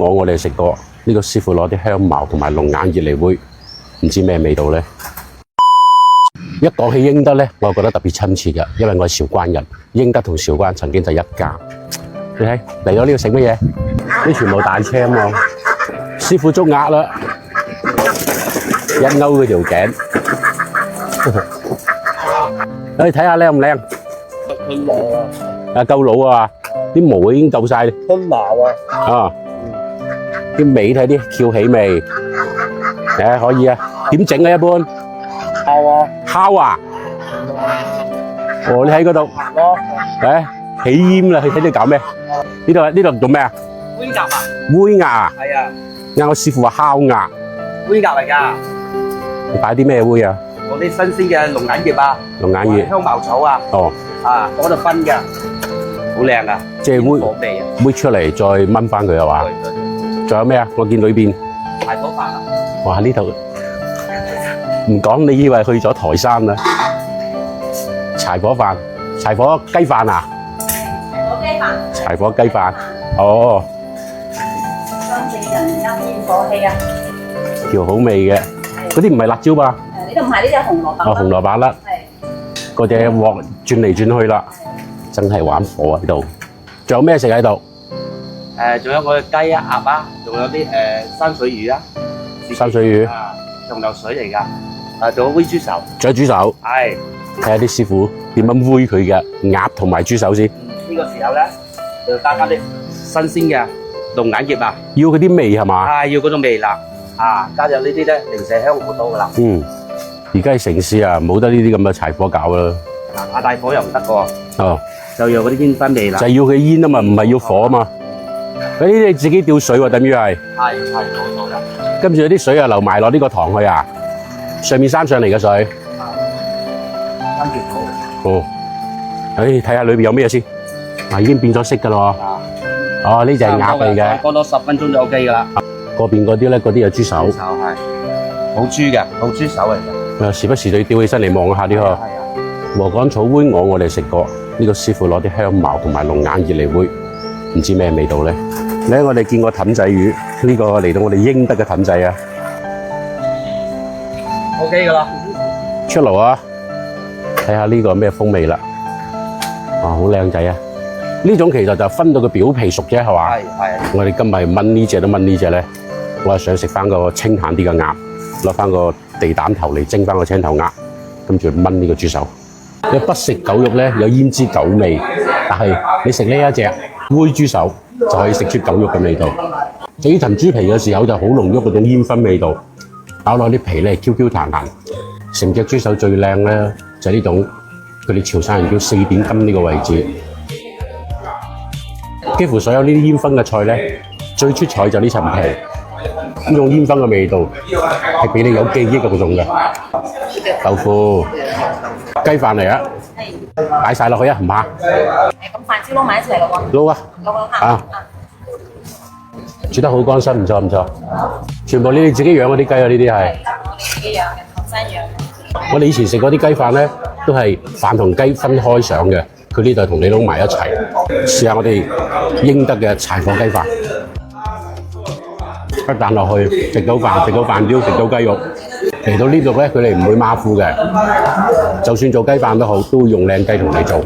我哋食過呢個師傅攞啲香茅同埋龍眼葉嚟煨，唔知咩味道咧。一講起英德咧，我覺得特別親切嘅，因為我係韶關人，英德同韶關曾經就一家。你睇嚟咗呢度食乜嘢？呢全部大青喎，師傅捉鴨啦，一勾佢條頸。你睇下靚唔靚？佢老啊，啊夠老啊，啲毛已經夠晒。分毛啊，啊，啲尾睇啲翹起味，誒可以啊。點整啊？一般烤啊，烤啊？哦，你喺嗰度咯，誒起煙啦，你睇你搞咩？呢度做咩啊？煨鴨啊，煨鴨啊？係啊，啱我師傅話烤鴨，煨鴨嚟㗎，你擺啲咩煨啊？我啲新鮮嘅龍眼葉啊，龍眼葉。香茅草啊，哦，啊，嗰度分㗎，好靚啊，即係煨火味啊，煨出嚟再炆翻佢係嘛？對，仲有咩啊？我見裏邊，排骨飯啊，哇呢度唔講你以為去咗台山啦？柴火飯、柴火雞飯啊？柴火雞飯，哦，真正人家煙火氣啊！條好味嘅，嗰啲唔係辣椒吧？呢度唔係呢隻紅蘿蔔。哦，紅蘿蔔粒，係嗰隻鑊轉嚟轉去啦，真係玩火啊呢度。仲有咩食喺度？仲有個雞啊、鴨啊，仲有啲山水魚啊，山水魚，啊，仲流水嚟㗎，啊，仲有煨豬手，仲有豬手，係，睇下啲師傅點樣煨佢嘅鴨同埋豬手先。呢個時候咧就加啲新鮮嘅龍眼葉啊，要佢啲味係嘛？啊，要嗰種味啦，啊，加入呢啲咧零舍香好多㗎啦，嗯，而家喺城市啊，冇得呢啲咁嘅柴火搞啦。啊大火又唔得㗎喎，哦，就要嗰啲煙燻味啦，就係要佢煙啊嘛，唔係要火啊嘛。嗰啲你自己吊水喎，等於係。係冇錯啦，跟住啲水啊流埋落呢個塘去啊，上面山上嚟嘅水。跟住好，哦，睇下裏邊有咩先。啊，已經變咗色㗎咯。啊，哦，呢隻係鴨嚟嘅。過多10分鐘就 OK 㗎啦，嗰邊嗰啲咧，嗰啲有豬手。豬手係好豬嘅，好豬手嚟嘅，時不時你吊起身嚟望下啲嗬。係啊，禾稈草煨我哋食過，呢個師傅攞啲香茅同埋龍眼葉嚟煨，唔知咩味道咧。咧我哋見過氹仔魚，呢個嚟到我哋英德嘅氹仔啊， OK 㗎啦，出爐啊！睇下呢個咩風味啦，哇，好靚仔啊！呢種其實就分到個表皮熟啫，係嘛？係，我哋今日燜呢只都燜呢只咧，我係想食翻個清淡啲嘅鴨，攞翻個地膽頭嚟蒸翻個青頭鴨，跟住燜呢個豬手。你不食狗肉咧，有胭脂狗味，但係你食呢一隻煨豬手就可以食出狗肉嘅味道。至於層豬皮嘅時候就好濃郁嗰種煙燻味道，咬落啲皮咧 Q Q 彈彈。成隻豬手最靚咧就係呢種，佢哋潮汕人叫4點金呢個位置。幾乎所有呢啲煙燻嘅菜咧，最出彩就呢層皮，呢種煙燻嘅味道係俾你有記憶嗰種嘅。豆腐、雞飯嚟啊，擺晒落去啊，唔怕。咁飯先撈埋一齊咯喎。撈啊！撈下。啊，煮得好乾身，唔錯唔錯。全部你哋自己養嗰啲雞啊，呢啲係。自己養嘅，後生養嘅。我哋以前食嗰啲雞飯咧，都係飯同雞分開上嘅，佢呢度係同你撈埋一齊。試下我哋英德嘅柴火雞飯，一啖落去，食到飯，食到飯雕，食到雞肉。嚟到呢度咧，佢哋唔會馬虎嘅，就算做雞飯都好，都會用靚雞同你做。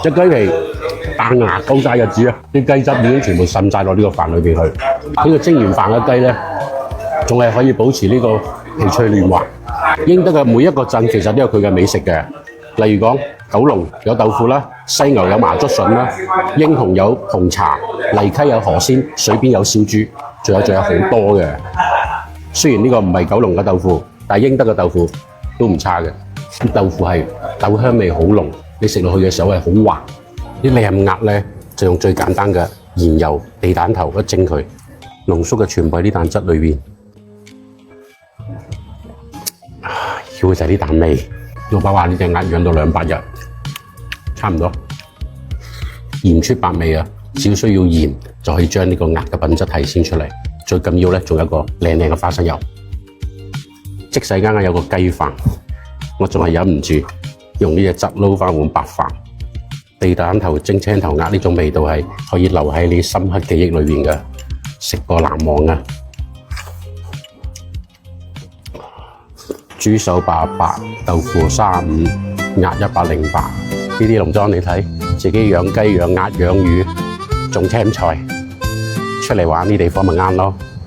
隻雞皮彈牙夠晒日子啊！啲雞汁已經全部滲晒落呢個飯裏邊去。呢個蒸完飯嘅雞咧，仲係可以保持呢個皮脆嫩滑。英德嘅每一個鎮其實都有佢嘅美食嘅，例如講九龍有豆腐啦，西牛有麻竹筍啦，英雄有紅茶，荔溪有河鮮，水邊有燒豬，仲有好多嘅。雖然呢個唔係九龍嘅豆腐，但係英德嘅豆腐都唔差嘅。啲豆腐係豆香味好濃，你食落去嘅時候係好滑。啲靚鴨咧就用最簡單嘅鹽油、地蛋頭一蒸佢，濃縮嘅全部喺啲蛋汁裏邊。要嘅就係啲蛋味。老闆話呢隻鴨養到200日，差唔多鹽出百味啊！只需要鹽就可以將呢個鴨嘅品質提升出嚟。最緊要咧，仲有一個靚靚嘅花生油。即使啱啱有個雞飯，我仲係忍唔住用呢隻汁撈翻碗白飯。地蛋頭蒸青頭鴨呢種味道係可以留喺你深刻記憶裏邊嘅，食過難忘啊！豬手88，豆腐35，鴨108，呢啲農莊你睇，自己養雞、養鴨、養魚，種青菜，出嚟玩呢地方咪啱咯〜